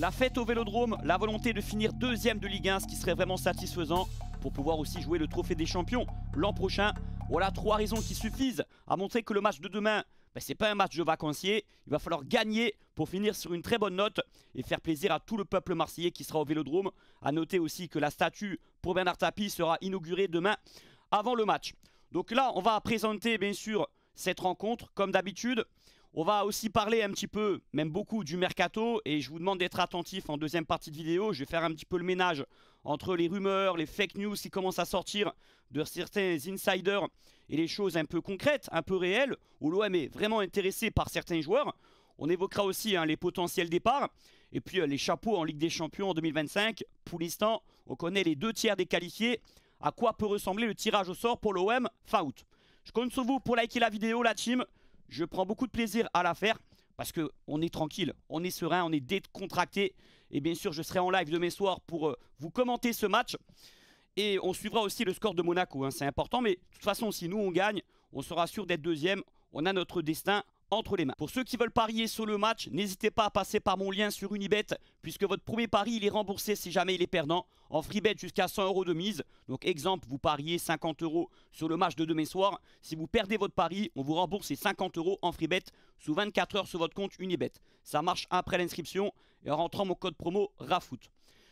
La fête au Vélodrome, la volonté de finir deuxième de Ligue 1, ce qui serait vraiment satisfaisant pour pouvoir aussi jouer le trophée des champions l'an prochain. Voilà 3 raisons qui suffisent à montrer que le match de demain, c'est pas un match de vacancier. Il va falloir gagner pour finir sur une très bonne note et faire plaisir à tout le peuple marseillais qui sera au Vélodrome. A noter aussi que la statue pour Bernard Tapie sera inaugurée demain avant le match. Donc là, on va présenter bien sûr cette rencontre comme d'habitude. On va aussi parler un petit peu, même beaucoup, du mercato. Et je vous demande d'être attentif en deuxième partie de vidéo. Je vais faire un petit peu le ménage entre les rumeurs, les fake news qui commencent à sortir de certains insiders et les choses un peu concrètes, un peu réelles, où l'OM est vraiment intéressé par certains joueurs. On évoquera aussi les potentiels départs. Et puis les chapeaux en Ligue des Champions en 2025. Pour l'instant, on connaît les 2 tiers des qualifiés. À quoi peut ressembler le tirage au sort pour l'OM fin août. Je compte sur vous pour liker la vidéo, la team. Je prends beaucoup de plaisir à la faire parce qu'on est tranquille, on est serein, on est décontracté. Et bien sûr, je serai en live demain soir pour vous commenter ce match. Et on suivra aussi le score de Monaco, c'est important. Mais de toute façon, si nous on gagne, on sera sûr d'être deuxième. On a notre destin entre les mains. Pour ceux qui veulent parier sur le match, n'hésitez pas à passer par mon lien sur Unibet, puisque votre premier pari il est remboursé si jamais il est perdant, en free bet jusqu'à 100 € de mise. Donc exemple, vous pariez 50 € sur le match de demain soir. Si vous perdez votre pari, on vous rembourse ces 50 € en free bet sous 24 heures sur votre compte Unibet. Ça marche après l'inscription et en rentrant mon code promo RAFOOT.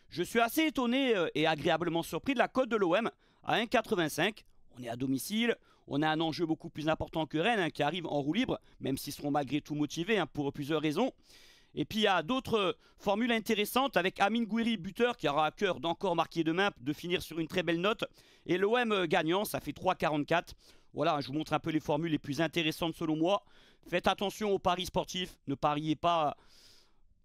Je suis assez étonné et agréablement surpris de la cote de l'OM à 1,85. On est à domicile, on a un enjeu beaucoup plus important que Rennes qui arrive en roue libre, même s'ils seront malgré tout motivés pour plusieurs raisons. Et puis il y a d'autres formules intéressantes avec Amine Gouiri, buteur, qui aura à cœur d'encore marquer demain, de finir sur une très belle note. Et l'OM gagnant, ça fait 3,44. Voilà, je vous montre un peu les formules les plus intéressantes selon moi. Faites attention aux paris sportifs, ne pariez pas...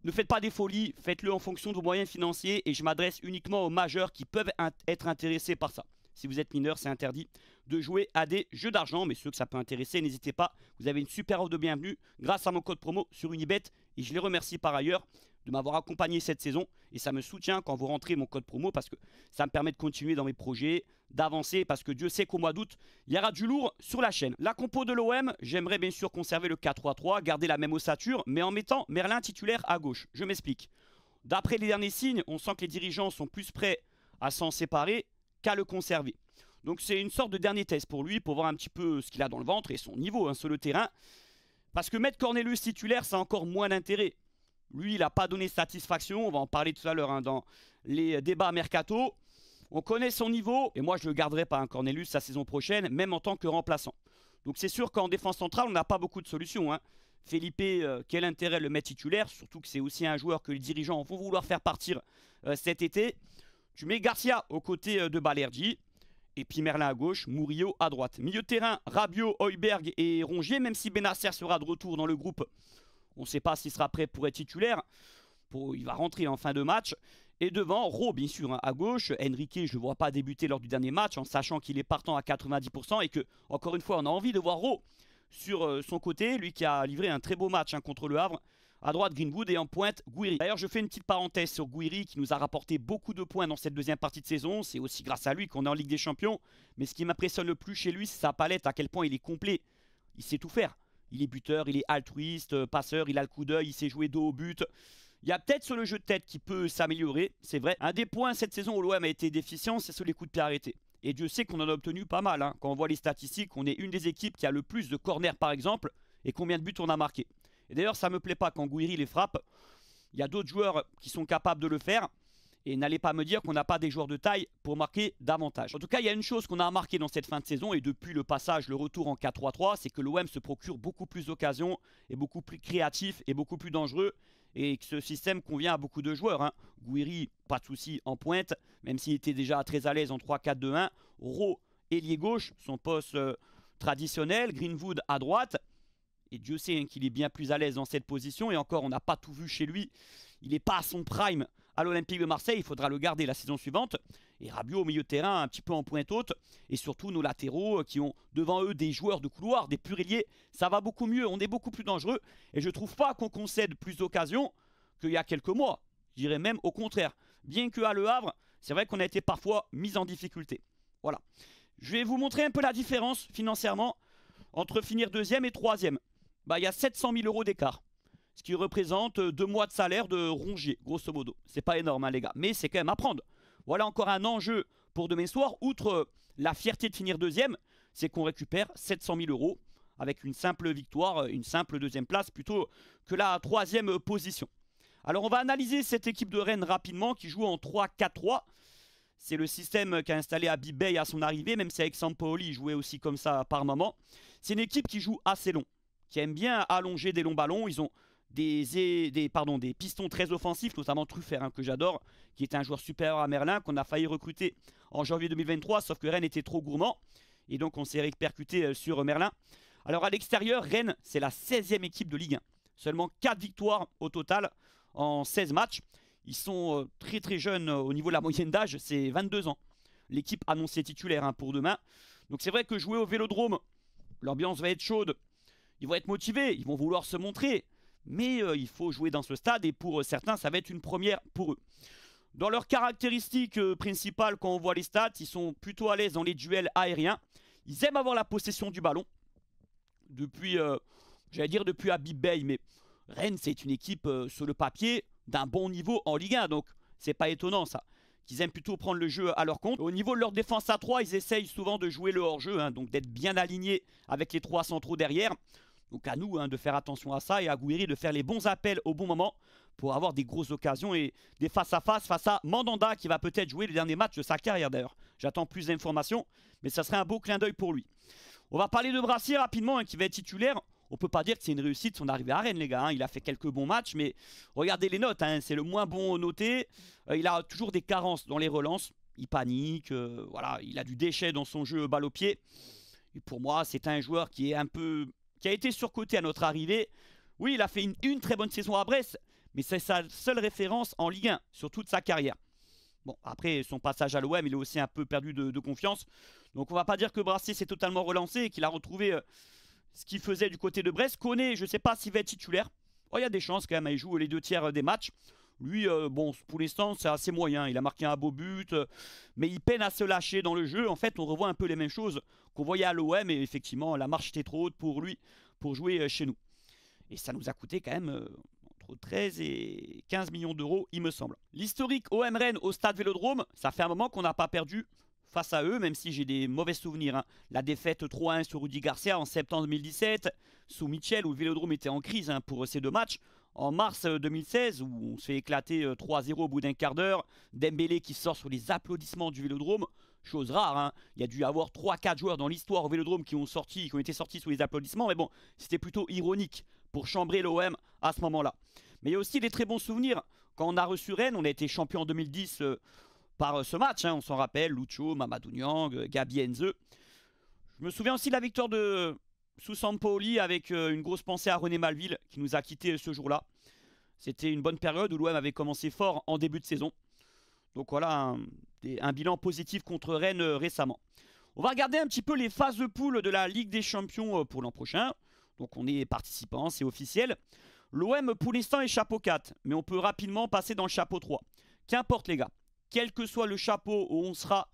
Ne faites pas des folies, faites-le en fonction de vos moyens financiers. Et je m'adresse uniquement aux majeurs qui peuvent être intéressés par ça. Si vous êtes mineur, c'est interdit de jouer à des jeux d'argent. Mais ceux que ça peut intéresser, n'hésitez pas. Vous avez une super offre de bienvenue grâce à mon code promo sur Unibet. Et je les remercie par ailleurs de m'avoir accompagné cette saison. Et ça me soutient quand vous rentrez mon code promo parce que ça me permet de continuer dans mes projets, d'avancer. Parce que Dieu sait qu'au mois d'août, il y aura du lourd sur la chaîne. La compo de l'OM, j'aimerais bien sûr conserver le 4-3-3, garder la même ossature, mais en mettant Merlin titulaire à gauche. Je m'explique. D'après les derniers signes, on sent que les dirigeants sont plus prêts à s'en séparer qu'à le conserver. Donc c'est une sorte de dernier test pour lui, pour voir un petit peu ce qu'il a dans le ventre et son niveau sur le terrain. Parce que mettre Cornelius titulaire, ça a encore moins d'intérêt. Lui, il n'a pas donné satisfaction, on va en parler tout à l'heure dans les débats mercato. On connaît son niveau, et moi je ne le garderai pas Cornelius la saison prochaine, même en tant que remplaçant. Donc c'est sûr qu'en défense centrale, on n'a pas beaucoup de solutions. Felipe, quel intérêt le mettre titulaire, surtout que c'est aussi un joueur que les dirigeants vont vouloir faire partir cet été. Tu mets Garcia aux côtés de Balerdi. Et puis Merlin à gauche, Murillo à droite. Milieu de terrain, Rabiot, Højbjerg et Rongier. Même si Bennacer sera de retour dans le groupe, on ne sait pas s'il sera prêt pour être titulaire. Il va rentrer en fin de match. Et devant, Ro, bien sûr, à gauche. Enrique, je ne le vois pas débuter lors du dernier match, en sachant qu'il est partant à 90%. Et que, encore une fois, on a envie de voir Ro sur son côté. Lui qui a livré un très beau match contre le Havre. À droite, Greenwood et en pointe, Gouiri. D'ailleurs, je fais une petite parenthèse sur Gouiri qui nous a rapporté beaucoup de points dans cette deuxième partie de saison. C'est aussi grâce à lui qu'on est en Ligue des Champions. Mais ce qui m'impressionne le plus chez lui, c'est sa palette, à quel point il est complet. Il sait tout faire. Il est buteur, il est altruiste, passeur, il a le coup d'œil, il sait jouer dos au but. Il y a peut-être sur le jeu de tête qui peut s'améliorer, c'est vrai. Un des points cette saison où l'OM a été déficient, c'est sur les coups de pied arrêtés. Et Dieu sait qu'on en a obtenu pas mal. Quand on voit les statistiques, on est une des équipes qui a le plus de corners par exemple. Et combien de buts on a marqué. Et d'ailleurs, ça ne me plaît pas quand Gouiri les frappe. Il y a d'autres joueurs qui sont capables de le faire. Et n'allez pas me dire qu'on n'a pas des joueurs de taille pour marquer davantage. En tout cas, il y a une chose qu'on a remarqué dans cette fin de saison et depuis le passage, le retour en 4-3-3, c'est que l'OM se procure beaucoup plus d'occasions, est beaucoup plus créatif et beaucoup plus dangereux. Et que ce système convient à beaucoup de joueurs. Gouiri, pas de souci en pointe, même s'il était déjà très à l'aise en 3-4-2-1. Ro, ailier gauche, son poste traditionnel. Greenwood à droite. Et Dieu sait qu'il est bien plus à l'aise dans cette position. Et encore, on n'a pas tout vu chez lui. Il n'est pas à son prime à l'Olympique de Marseille. Il faudra le garder la saison suivante. Et Rabiot au milieu de terrain, un petit peu en pointe haute. Et surtout nos latéraux qui ont devant eux des joueurs de couloir, des purs ailiers. Ça va beaucoup mieux. On est beaucoup plus dangereux. Et je ne trouve pas qu'on concède plus d'occasions qu'il y a quelques mois. Je dirais même au contraire. Bien qu'à Le Havre, c'est vrai qu'on a été parfois mis en difficulté. Voilà. Je vais vous montrer un peu la différence financièrement entre finir deuxième et troisième. Il y a 700 000 € d'écart. ce qui représente 2 mois de salaire de Rongier, grosso modo. C'est pas énorme, hein, les gars, mais c'est quand même à prendre. Voilà encore un enjeu pour demain soir. Outre la fierté de finir deuxième, c'est qu'on récupère 700 000 € avec une simple victoire, une simple deuxième place plutôt que la troisième position. Alors on va analyser cette équipe de Rennes rapidement qui joue en 3-4-3. C'est le système qu'a installé Habib Beye à son arrivée, même si avec Sampaoli il jouait aussi comme ça par moment. C'est une équipe qui joue assez long, qui aime bien allonger des longs ballons. Ils ont des pistons très offensifs, notamment Truffert, hein, que j'adore, qui est un joueur supérieur à Merlin, qu'on a failli recruter en janvier 2023, sauf que Rennes était trop gourmand, et donc on s'est répercuté sur Merlin. Alors à l'extérieur, Rennes, c'est la 16e équipe de Ligue 1. Seulement 4 victoires au total en 16 matchs. Ils sont très très jeunes au niveau de la moyenne d'âge, c'est 22 ans. L'équipe annoncée titulaire, hein, pour demain. Donc c'est vrai que jouer au Vélodrome, l'ambiance va être chaude. Ils vont être motivés, ils vont vouloir se montrer. Mais il faut jouer dans ce stade et pour certains, ça va être une première pour eux. Dans leurs caractéristiques principales, quand on voit les stats, ils sont plutôt à l'aise dans les duels aériens. Ils aiment avoir la possession du ballon. Depuis, j'allais dire depuis Habib Beye, mais Rennes, c'est une équipe sur le papier d'un bon niveau en Ligue 1. Donc, c'est pas étonnant ça. Qu'ils aiment plutôt prendre le jeu à leur compte. Au niveau de leur défense à 3, ils essayent souvent de jouer le hors-jeu, hein, donc d'être bien alignés avec les 3 centraux derrière. Donc à nous, hein, de faire attention à ça et à Gouiri de faire les bons appels au bon moment pour avoir des grosses occasions et des face-à-face face à Mandanda qui va peut-être jouer les derniers matchs de sa carrière d'ailleurs. J'attends plus d'informations, mais ça serait un beau clin d'œil pour lui. On va parler de Brassier rapidement, hein, qui va être titulaire. On peut pas dire que c'est une réussite son arrivée à Rennes, les gars, hein. Il a fait quelques bons matchs, mais regardez les notes, hein, c'est le moins bon noté. Il a toujours des carences dans les relances. Il panique, voilà, il a du déchet dans son jeu balle au pied. Et pour moi, c'est un joueur qui est qui a été surcoté à notre arrivée. Oui, il a fait une très bonne saison à Brest, mais c'est sa seule référence en Ligue 1 sur toute sa carrière. Bon, après son passage à l'OM, il est aussi un peu perdu de confiance. Donc on va pas dire que Brassier s'est totalement relancé et qu'il a retrouvé ce qu'il faisait du côté de Brest. Koné, je ne sais pas s'il va être titulaire. Oh, il y a des chances quand même, il joue les 2 tiers des matchs. Lui, bon, pour l'instant, c'est assez moyen. Il a marqué un beau but, mais il peine à se lâcher dans le jeu. En fait, on revoit un peu les mêmes choses qu'on voyait à l'OM. Et effectivement, la marche était trop haute pour lui, pour jouer chez nous. Et ça nous a coûté quand même entre 13 et 15 millions d'euros, il me semble. L'historique OM Rennes au stade Vélodrome, ça fait un moment qu'on n'a pas perdu face à eux, même si j'ai des mauvais souvenirs, hein. La défaite 3-1 sur Rudy Garcia en septembre 2017, sous Mitchell, où le Vélodrome était en crise, hein, pour ces 2 matchs. En mars 2016, où on se fait éclater 3-0 au bout d'un quart d'heure. Dembélé qui sort sur les applaudissements du Vélodrome. Chose rare, hein. Il y a dû y avoir 3-4 joueurs dans l'histoire au Vélodrome qui ont été sortis sous les applaudissements. Mais bon, c'était plutôt ironique pour chambrer l'OM à ce moment-là. Mais il y a aussi des très bons souvenirs. Quand on a reçu Rennes, on a été champion en 2010 par ce match, hein. On s'en rappelle, Lucho, Mamadou Niang, Gabi Heinze. Je me souviens aussi de la victoire sous Sampaoli avec une grosse pensée à René Malville qui nous a quittés ce jour-là. C'était une bonne période où l'OM avait commencé fort en début de saison. Donc voilà un bilan positif contre Rennes récemment. On va regarder un petit peu les phases de poule de la Ligue des Champions pour l'an prochain. Donc on est participant, c'est officiel. L'OM pour l'instant est chapeau 4, mais on peut rapidement passer dans le chapeau 3. Qu'importe les gars, quel que soit le chapeau où on sera,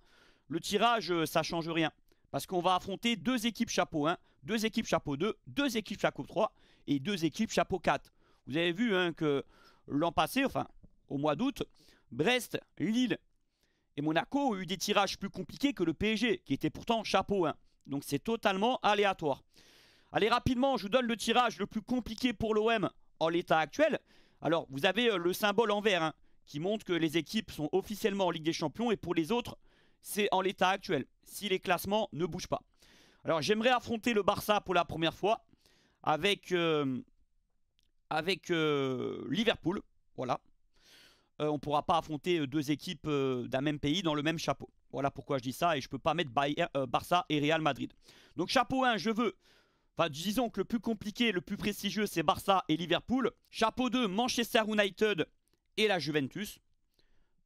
le tirage ça change rien. Parce qu'on va affronter 2 équipes chapeau 1, 2 équipes chapeau 2, 2 équipes chapeau 3 et 2 équipes chapeau 4. Vous avez vu, hein, que l'an passé, enfin au mois d'août, Brest, Lille et Monaco ont eu des tirages plus compliqués que le PSG, qui était pourtant chapeau 1. Donc c'est totalement aléatoire. Allez, rapidement, je vous donne le tirage le plus compliqué pour l'OM en l'état actuel. Alors, vous avez le symbole en vert, hein, qui montre que les équipes sont officiellement en Ligue des Champions. Et pour les autres, c'est en l'état actuel, si les classements ne bougent pas. Alors, j'aimerais affronter le Barça pour la première fois avec Liverpool. Voilà. On ne pourra pas affronter 2 équipes d'un même pays dans le même chapeau. Voilà pourquoi je dis ça. Et je ne peux pas mettre Barça et Real Madrid. Donc, chapeau 1, je veux... Enfin, disons que le plus compliqué, le plus prestigieux, c'est Barça et Liverpool. Chapeau 2, Manchester United et la Juventus.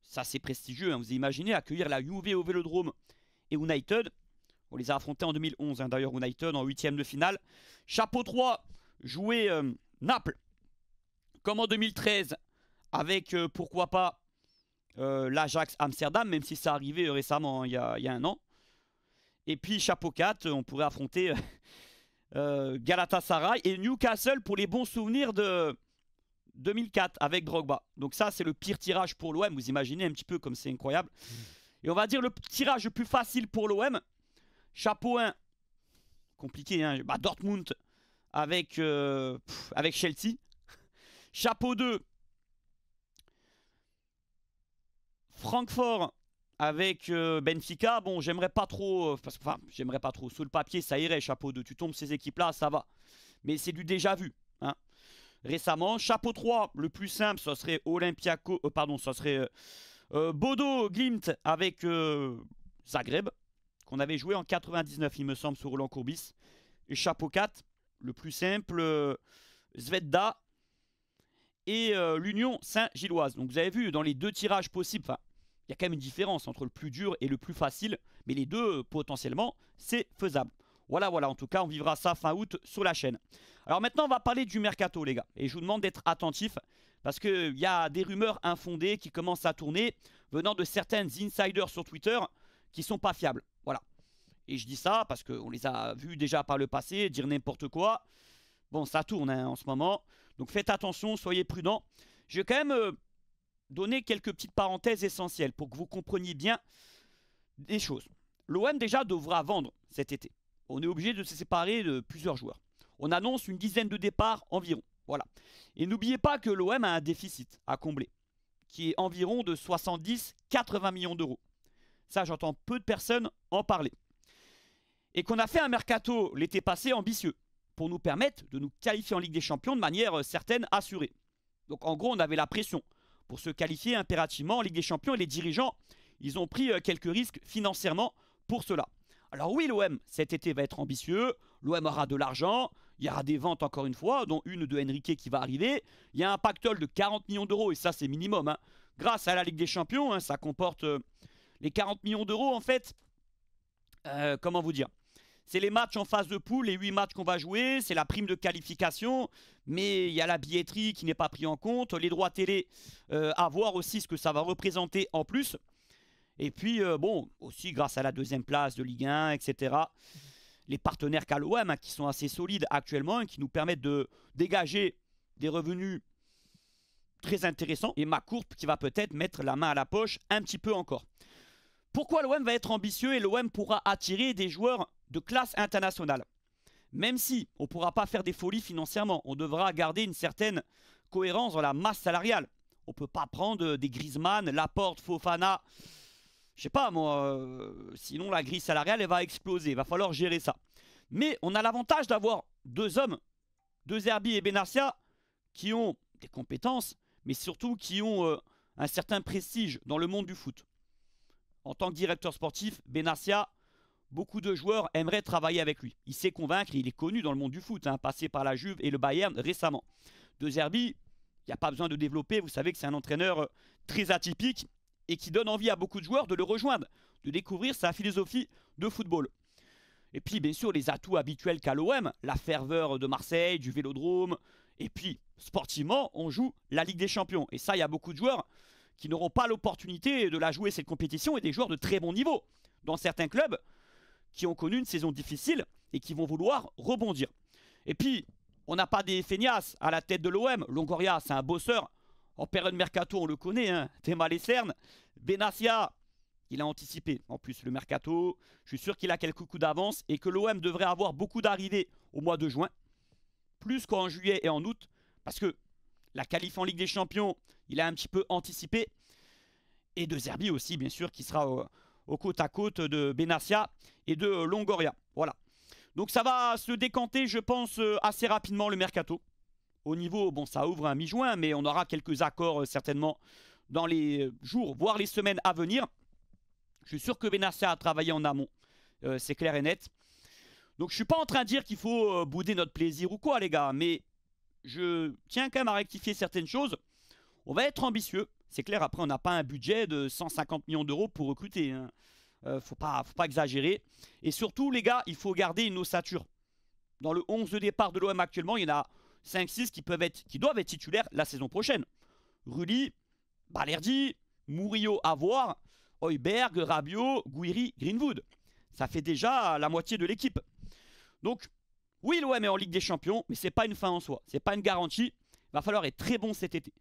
Ça, c'est prestigieux, hein. Vous imaginez accueillir la Juve au Vélodrome et United. On les a affrontés en 2011, hein, d'ailleurs, United en 8e de finale. Chapeau 3, jouer Naples, comme en 2013, avec, pourquoi pas, l'Ajax Amsterdam, même si ça arrivait récemment, hein, il y a un an. Et puis, chapeau 4, on pourrait affronter... Galatasaray et Newcastle pour les bons souvenirs de 2004 avec Drogba. Donc ça, c'est le pire tirage pour l'OM. Vous imaginez un petit peu comme c'est incroyable. Et on va dire le tirage le plus facile pour l'OM. Chapeau 1, compliqué, hein, bah Dortmund avec Chelsea. Chapeau 2, Francfort avec Benfica. Bon, j'aimerais pas trop, j'aimerais pas trop. Sur le papier, ça irait, chapeau 2. Tu tombes ces équipes-là, ça va. Mais c'est du déjà vu, hein. Récemment, chapeau 3, le plus simple, ça serait Olympiakos, ça serait Bodo Glimt avec Zagreb, qu'on avait joué en 99, il me semble, sur Roland Courbis. Et chapeau 4, le plus simple, Zvezda et l'Union Saint-Gilloise. Donc vous avez vu, dans les deux tirages possibles, il y a quand même une différence entre le plus dur et le plus facile, mais les deux, potentiellement, c'est faisable. Voilà, en tout cas, on vivra ça fin août sur la chaîne. Alors maintenant, on va parler du mercato, les gars. Et je vous demande d'être attentifs, parce qu'il y a des rumeurs infondées qui commencent à tourner, venant de certains insiders sur Twitter, qui sont pas fiables. Voilà. Et je dis ça parce qu'on les a vus déjà par le passé, dire n'importe quoi. Bon, ça tourne hein, en ce moment. Donc faites attention, soyez prudents. Je vais quand même donner quelques petites parenthèses essentielles pour que vous compreniez bien des choses. L'OM déjà devra vendre cet été. On est obligé de se séparer de plusieurs joueurs. On annonce une dizaine de départs environ. Voilà. Et n'oubliez pas que l'OM a un déficit à combler, qui est environ de 70-80 millions d'euros. Ça, j'entends peu de personnes en parler. Et qu'on a fait un mercato l'été passé ambitieux, pour nous permettre de nous qualifier en Ligue des Champions de manière certaine, assurée. Donc en gros, on avait la pression pour se qualifier impérativement en Ligue des Champions. Et les dirigeants, ils ont pris quelques risques financièrement pour cela. Alors oui, l'OM, cet été, va être ambitieux. L'OM aura de l'argent. Il y aura des ventes, encore une fois, dont une de Enrique qui va arriver. Il y a un pactole de 40 millions d'euros, et ça, c'est minimum. Hein. Grâce à la Ligue des Champions, hein, ça comporte les 40 millions d'euros, en fait. Comment vous dire? C'est les matchs en phase de poule, les 8 matchs qu'on va jouer. C'est la prime de qualification. Mais il y a la billetterie qui n'est pas prise en compte. Les droits télé, à voir aussi ce que ça va représenter en plus. Et puis, bon, aussi grâce à la deuxième place de Ligue 1, etc. Les partenaires qu'a l'OM, hein, qui sont assez solides actuellement et qui nous permettent de dégager des revenus très intéressants. Et McCourt qui va peut-être mettre la main à la poche un petit peu encore. Pourquoi l'OM va être ambitieux et l'OM pourra attirer des joueurs de classe internationale? Même si on ne pourra pas faire des folies financièrement, on devra garder une certaine cohérence dans la masse salariale. On ne peut pas prendre des Griezmann, Laporte, Fofana. Je sais pas moi, sinon la grille salariale elle va exploser, il va falloir gérer ça. Mais on a l'avantage d'avoir deux hommes, De Zerbi et Benassia, qui ont des compétences, mais surtout qui ont un certain prestige dans le monde du foot. En tant que directeur sportif, Benassia, beaucoup de joueurs aimeraient travailler avec lui. Il sait convaincre, il est connu dans le monde du foot, hein, passé par la Juve et le Bayern récemment. De Zerbi, il n'y a pas besoin de développer, vous savez que c'est un entraîneur très atypique, et qui donne envie à beaucoup de joueurs de le rejoindre, de découvrir sa philosophie de football. Et puis, bien sûr, les atouts habituels qu'a l'OM, la ferveur de Marseille, du Vélodrome, et puis, sportivement, on joue la Ligue des Champions. Et ça, il y a beaucoup de joueurs qui n'auront pas l'opportunité de la jouer, cette compétition, et des joueurs de très bon niveau, dans certains clubs, qui ont connu une saison difficile, et qui vont vouloir rebondir. Et puis, on n'a pas des feignasses à la tête de l'OM. Longoria, c'est un bosseur. En période mercato, on le connaît, hein, Théma Lesserne. Benassia, il a anticipé en plus le mercato. Je suis sûr qu'il a quelques coups d'avance et que l'OM devrait avoir beaucoup d'arrivées au mois de juin, plus qu'en juillet et en août, parce que la qualif en Ligue des Champions, il a un petit peu anticipé. Et De Zerbi aussi, bien sûr, qui sera au côte à côte de Benassia et de Longoria. Voilà. Donc ça va se décanter, je pense, assez rapidement le mercato. Au niveau, bon, ça ouvre un mi-juin, mais on aura quelques accords certainement dans les jours, voire les semaines à venir. Je suis sûr que Benassia a travaillé en amont, c'est clair et net. Donc je ne suis pas en train de dire qu'il faut bouder notre plaisir ou quoi, les gars, mais je tiens quand même à rectifier certaines choses. On va être ambitieux, c'est clair, après on n'a pas un budget de 150 millions d'euros pour recruter. Hein. Faut pas exagérer. Et surtout, les gars, il faut garder une ossature. Dans le 11 de départ de l'OM actuellement, il y en a 5-6 qui doivent être titulaires la saison prochaine. Rulli, Balerdi, Murillo à voir, Højbjerg, Rabiot, Guiri, Greenwood. Ça fait déjà la moitié de l'équipe. Donc, oui, l'OM est en Ligue des Champions, mais ce n'est pas une fin en soi. Ce n'est pas une garantie. va falloir être très bon cet été.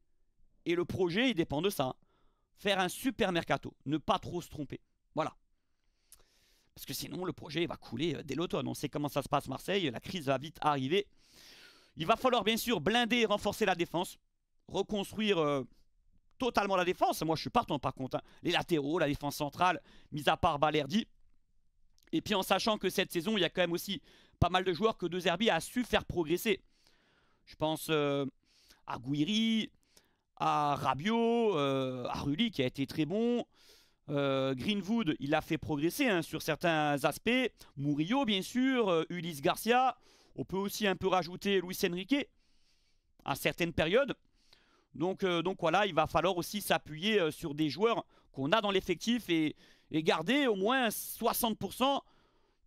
Et le projet, il dépend de ça. Hein. Faire un super mercato, ne pas trop se tromper. Voilà. Parce que sinon, le projet va couler dès l'automne. On sait comment ça se passe Marseille, la crise va vite arriver. Il va falloir bien sûr blinder et renforcer la défense. Reconstruire totalement la défense. Moi, je suis partant par contre. Hein. Les latéraux, la défense centrale, mis à part Balerdi. Et puis en sachant que cette saison, il y a quand même aussi pas mal de joueurs que De Zerbi a su faire progresser. Je pense à Gouiri, à Rabiot, à Rulli qui a été très bon. Greenwood, il a fait progresser hein, sur certains aspects. Murillo, bien sûr. Ulysse Garcia. On peut aussi un peu rajouter Luis Enrique à certaines périodes. Donc voilà, il va falloir aussi s'appuyer sur des joueurs qu'on a dans l'effectif et garder au moins 60%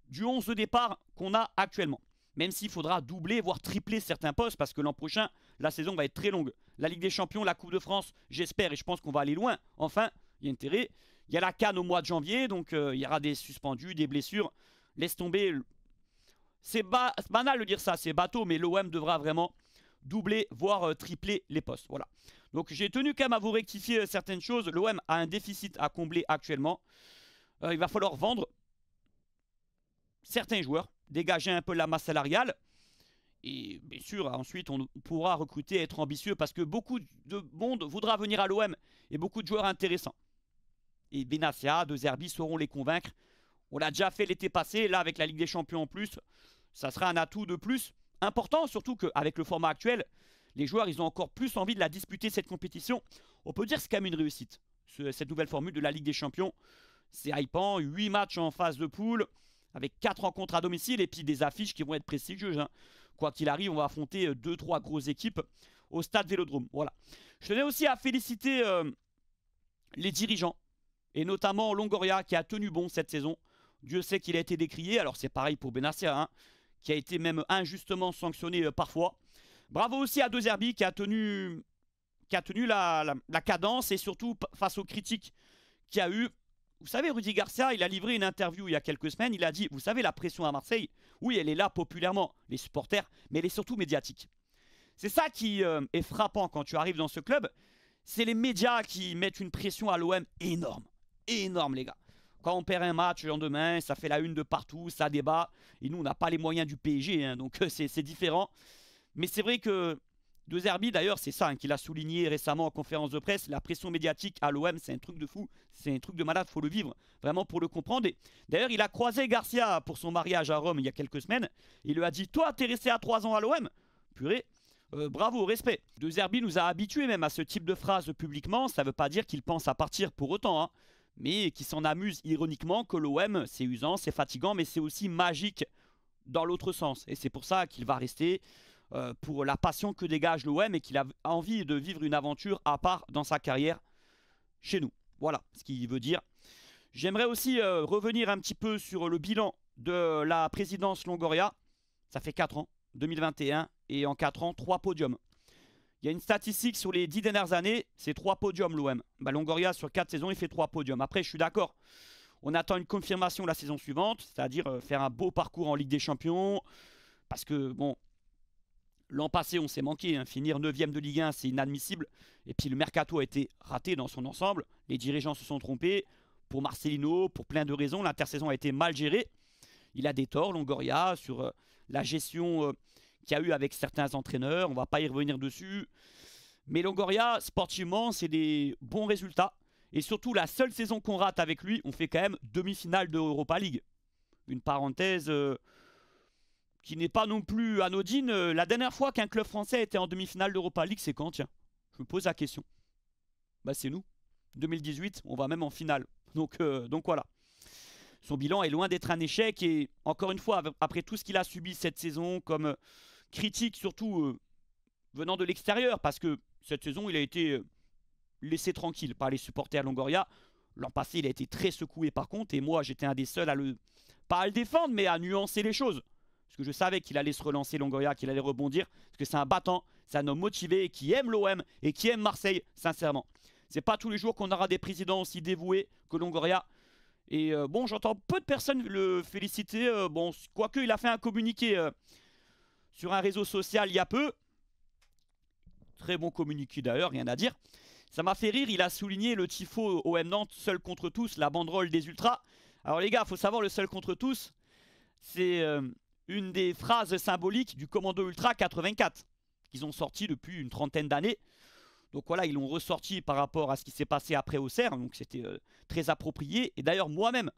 du 11 de départ qu'on a actuellement. Même s'il faudra doubler, voire tripler certains postes, parce que l'an prochain, la saison va être très longue. La Ligue des Champions, la Coupe de France, j'espère, et je pense qu'on va aller loin. Enfin, il y a intérêt. Il y a la CAN au mois de janvier, donc il y aura des suspendus, des blessures. Laisse tomber. C'est banal de dire ça, c'est bateau, mais l'OM devra vraiment doubler, voire tripler les postes. Voilà. Donc j'ai tenu quand même à vous rectifier certaines choses. L'OM a un déficit à combler actuellement. Il va falloir vendre certains joueurs, dégager un peu la masse salariale. Et bien sûr, ensuite, on pourra recruter, être ambitieux, parce que beaucoup de monde voudra venir à l'OM et beaucoup de joueurs intéressants. Et Benassia, De Zerbi sauront les convaincre. On l'a déjà fait l'été passé, là avec la Ligue des Champions en plus, ça sera un atout de plus important, surtout qu'avec le format actuel, les joueurs ils ont encore plus envie de la disputer cette compétition. On peut dire que c'est quand même une réussite, cette nouvelle formule de la Ligue des Champions. C'est hypant, 8 matchs en phase de poule, avec 4 rencontres à domicile et puis des affiches qui vont être prestigieuses. Hein. Quoi qu'il arrive, on va affronter 2-3 grosses équipes au stade Vélodrome. Voilà. Je tenais aussi à féliciter les dirigeants, et notamment Longoria qui a tenu bon cette saison. Dieu sait qu'il a été décrié, alors c'est pareil pour Benassia, hein, qui a été même injustement sanctionné parfois. Bravo aussi à De Zerbi qui a tenu la cadence et surtout face aux critiques qu'il y a eu. Vous savez, Rudy Garcia, il a livré une interview il y a quelques semaines, il a dit, vous savez, la pression à Marseille, oui, elle est là populairement, les supporters, mais elle est surtout médiatique. C'est ça qui est frappant quand tu arrives dans ce club, c'est les médias qui mettent une pression à l'OM énorme. Énorme, les gars. Quand on perd un match le lendemain, ça fait la une de partout, ça débat. Et nous, on n'a pas les moyens du PSG, hein, donc c'est différent. Mais c'est vrai que De Zerbi, d'ailleurs, c'est ça hein, qu'il a souligné récemment en conférence de presse. La pression médiatique à l'OM, c'est un truc de fou. C'est un truc de malade, il faut le vivre, vraiment pour le comprendre. D'ailleurs, il a croisé Garcia pour son mariage à Rome il y a quelques semaines. Il lui a dit, toi, t'es resté à 3 ans à l'OM. Purée. Bravo, respect. De Zerbi nous a habitués même à ce type de phrase publiquement. Ça ne veut pas dire qu'il pense à partir pour autant, hein, mais qui s'en amuse ironiquement que l'OM, c'est usant, c'est fatigant, mais c'est aussi magique dans l'autre sens. Et c'est pour ça qu'il va rester pour la passion que dégage l'OM et qu'il a envie de vivre une aventure à part dans sa carrière chez nous. Voilà ce qu'il veut dire. J'aimerais aussi revenir un petit peu sur le bilan de la présidence Longoria. Ça fait 4 ans, 2021, et en 4 ans, 3 podiums. Il y a une statistique sur les 10 dernières années, c'est 3 podiums l'OM. Bah, Longoria, sur 4 saisons, il fait 3 podiums. Après, je suis d'accord. On attend une confirmation la saison suivante, c'est-à-dire faire un beau parcours en Ligue des Champions. Parce que, bon, l'an passé, on s'est manqué. Hein. Finir 9e de Ligue 1, c'est inadmissible. Et puis, le mercato a été raté dans son ensemble. Les dirigeants se sont trompés. Pour Marcelino, pour plein de raisons, l'intersaison a été mal gérée. Il a des torts, Longoria, sur la gestion qu'il y a eu avec certains entraîneurs. On ne va pas y revenir dessus. Mais Longoria, sportivement, c'est des bons résultats. Et surtout, la seule saison qu'on rate avec lui, on fait quand même demi-finale de Europa League. Une parenthèse qui n'est pas non plus anodine. La dernière fois qu'un club français était en demi-finale d'Europa League, c'est quand, tiens? Je me pose la question. Bah, c'est nous. 2018, on va même en finale. Donc voilà. Son bilan est loin d'être un échec. Et encore une fois, après tout ce qu'il a subi cette saison, comme critique surtout venant de l'extérieur, parce que cette saison, il a été laissé tranquille par les supporters Longoria. L'an passé, il a été très secoué par contre. Et moi, j'étais un des seuls pas à le défendre, mais à nuancer les choses. Parce que je savais qu'il allait se relancer, Longoria, qu'il allait rebondir. Parce que c'est un battant, c'est un homme motivé, qui aime l'OM et qui aime Marseille, sincèrement. C'est pas tous les jours qu'on aura des présidents aussi dévoués que Longoria. Et bon, j'entends peu de personnes le féliciter. Bon, quoique, il a fait un communiqué sur un réseau social il y a peu. Très bon communiqué d'ailleurs, rien à dire. Ça m'a fait rire, il a souligné le tifo OM Nantes, seul contre tous, la banderole des ultras. Alors les gars, il faut savoir, le seul contre tous, c'est une des phrases symboliques du Commando Ultra 84, qu'ils ont sorti depuis une trentaine d'années. Donc voilà, ils l'ont ressorti par rapport à ce qui s'est passé après Auxerre, donc c'était très approprié. Et d'ailleurs, moi-même,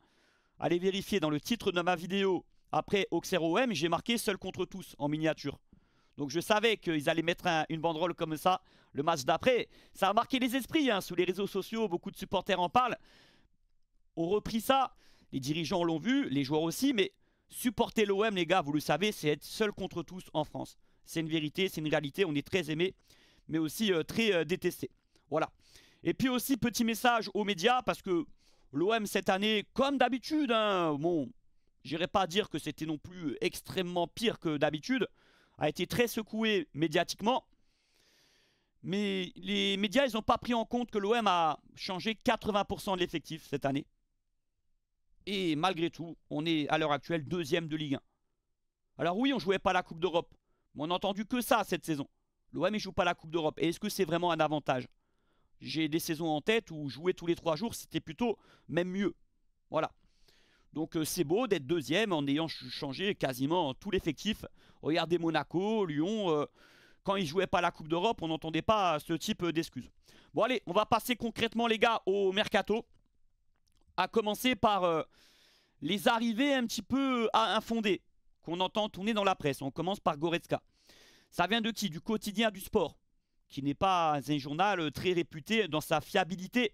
allez vérifier dans le titre de ma vidéo, après Auxerre OM, j'ai marqué seul contre tous en miniature. Donc je savais qu'ils allaient mettre une banderole comme ça le match d'après. Ça a marqué les esprits, hein, sous les réseaux sociaux, beaucoup de supporters en parlent. On repris ça, les dirigeants l'ont vu, les joueurs aussi, mais supporter l'OM, les gars, vous le savez, c'est être seul contre tous en France. C'est une vérité, c'est une réalité, on est très aimé, mais aussi très détesté. Voilà. Et puis aussi, petit message aux médias, parce que l'OM cette année, comme d'habitude, hein, bon, j'irai pas dire que c'était non plus extrêmement pire que d'habitude, a été très secoué médiatiquement. Mais les médias, ils n'ont pas pris en compte que l'OM a changé 80% de l'effectif cette année. Et malgré tout, on est à l'heure actuelle deuxième de Ligue 1. Alors oui, on ne jouait pas la Coupe d'Europe, mais on n'a entendu que ça cette saison. L'OM ne joue pas la Coupe d'Europe. Et est-ce que c'est vraiment un avantage? J'ai des saisons en tête où jouer tous les 3 jours, c'était plutôt même mieux. Voilà. Donc c'est beau d'être deuxième en ayant changé quasiment tout l'effectif. Regardez Monaco, Lyon, quand ils ne jouaient pas la Coupe d'Europe, on n'entendait pas ce type d'excuses. Bon allez, on va passer concrètement les gars au mercato. À commencer par les arrivées un petit peu infondées qu'on entend tourner dans la presse. On commence par Goretzka. Ça vient de qui? Du Quotidien du Sport, qui n'est pas un journal très réputé dans sa fiabilité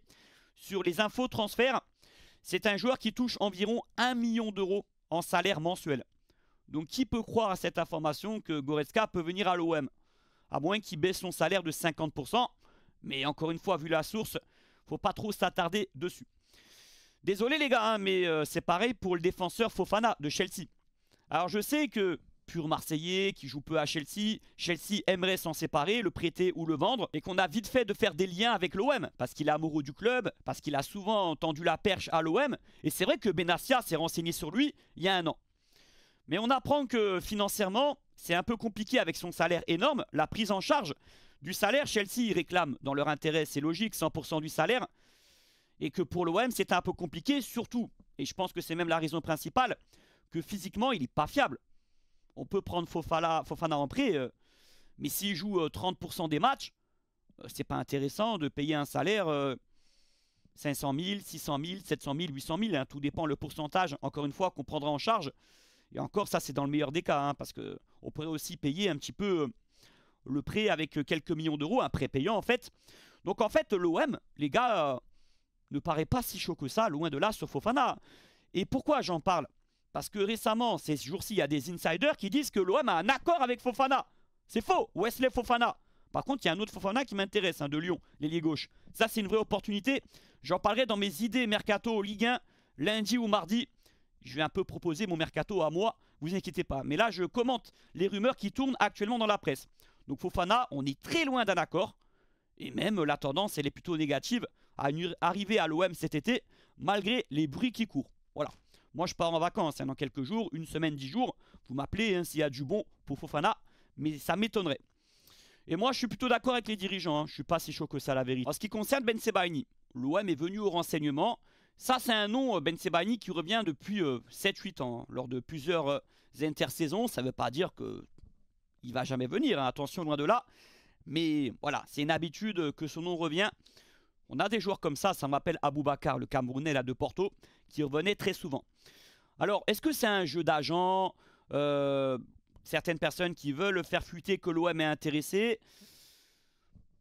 sur les infos transferts. C'est un joueur qui touche environ 1 million d'euros en salaire mensuel. Donc qui peut croire à cette information que Goretzka peut venir à l'OM? À moins qu'il baisse son salaire de 50%. Mais encore une fois, vu la source, faut pas trop s'attarder dessus. Désolé les gars, hein, mais c'est pareil pour le défenseur Fofana de Chelsea. Alors je sais que pur Marseillais qui joue peu à Chelsea, Chelsea aimerait s'en séparer, le prêter ou le vendre, et qu'on a vite fait de faire des liens avec l'OM, parce qu'il est amoureux du club, parce qu'il a souvent tendu la perche à l'OM, et c'est vrai que Benassia s'est renseigné sur lui il y a 1 an. Mais on apprend que financièrement, c'est un peu compliqué avec son salaire énorme, la prise en charge du salaire. Chelsea réclame, dans leur intérêt, c'est logique, 100% du salaire, et que pour l'OM, c'est un peu compliqué, surtout, et je pense que c'est même la raison principale, que physiquement, il n'est pas fiable. On peut prendre Fofana en prêt, mais s'il joue 30% des matchs, c'est pas intéressant de payer un salaire 500 000, 600 000, 700 000, 800 000. Hein, tout dépend le pourcentage, encore une fois, qu'on prendra en charge. Et encore, ça, c'est dans le meilleur des cas, hein, parce qu'on pourrait aussi payer un petit peu le prêt avec quelques millions d'euros, un prêt payant en fait. Donc en fait, l'OM, les gars, ne paraît pas si chaud que ça, loin de là, sur Fofana. Et pourquoi j'en parle? Parce que récemment, ces jours-ci, il y a des insiders qui disent que l'OM a un accord avec Fofana. C'est faux, Wesley Fofana. Par contre, il y a un autre Fofana qui m'intéresse, hein, de Lyon, l'ailier gauche. Ça, c'est une vraie opportunité. J'en parlerai dans mes idées mercato Ligue 1, lundi ou mardi. Je vais un peu proposer mon mercato à moi, vous inquiétez pas. Mais là, je commente les rumeurs qui tournent actuellement dans la presse. Donc Fofana, on est très loin d'un accord. Et même la tendance, elle est plutôt négative à arriver à l'OM cet été, malgré les bruits qui courent. Voilà. Moi, je pars en vacances dans quelques jours, 1 semaine, 10 jours. Vous m'appelez s'il y a du bon pour Fofana, mais ça m'étonnerait. Et moi, je suis plutôt d'accord avec les dirigeants. Je ne suis pas si chaud que ça, la vérité. En ce qui concerne Ben Sebaini, l'OM est venu au renseignement. Ça, c'est un nom, Ben Sebaini, qui revient depuis 7-8 ans, lors de plusieurs intersaisons. Ça ne veut pas dire qu'il ne va jamais venir, hein. Attention, loin de là. Mais voilà, c'est une habitude que son nom revient. On a des joueurs comme ça me rappelle Aboubakar, le Camerounais là, de Porto, qui revenait très souvent. Alors, est-ce que c'est un jeu d'agent? Certaines personnes qui veulent faire fuiter que l'OM est intéressé.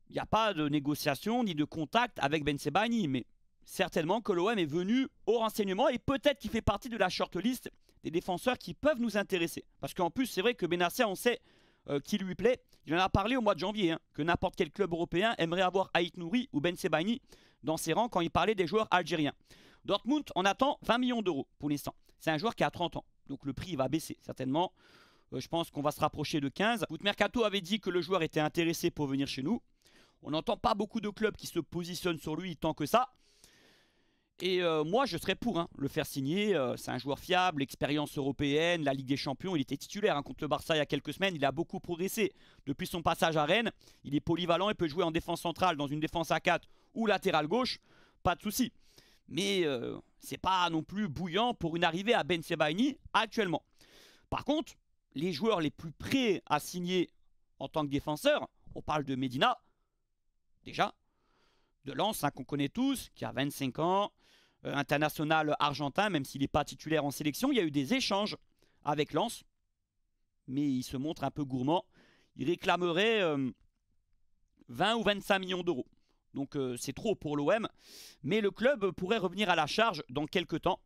Il n'y a pas de négociation ni de contact avec Ben Sebaini, mais certainement que l'OM est venu au renseignement et peut-être qu'il fait partie de la shortlist des défenseurs qui peuvent nous intéresser. Parce qu'en plus, c'est vrai que Benassia, on sait qui lui plaît. Il en a parlé au mois de janvier, hein, que n'importe quel club européen aimerait avoir Aït Nouri ou Ben Sebaini dans ses rangs quand il parlait des joueurs algériens. Dortmund en attend 20 millions d'euros pour l'instant. C'est un joueur qui a 30 ans, donc le prix va baisser certainement. Je pense qu'on va se rapprocher de 15. Foot Mercato avait dit que le joueur était intéressé pour venir chez nous. On n'entend pas beaucoup de clubs qui se positionnent sur lui tant que ça. Et moi, je serais pour le faire signer. C'est un joueur fiable, expérience européenne, la Ligue des Champions. Il était titulaire contre le Barça il y a quelques semaines. Il a beaucoup progressé depuis son passage à Rennes. Il est polyvalent, il peut jouer en défense centrale, dans une défense à 4 ou latéral gauche. Pas de souci. Mais c'est pas non plus bouillant pour une arrivée à Ben Sebaini actuellement. Par contre, les joueurs les plus prêts à signer en tant que défenseur, on parle de Medina, déjà, de Lens, qu'on connaît tous, qui a 25 ans, international argentin, même s'il n'est pas titulaire en sélection. Il y a eu des échanges avec Lens, mais il se montre un peu gourmand. Il réclamerait 20 ou 25 millions d'euros. Donc c'est trop pour l'OM, mais le club pourrait revenir à la charge dans quelques temps,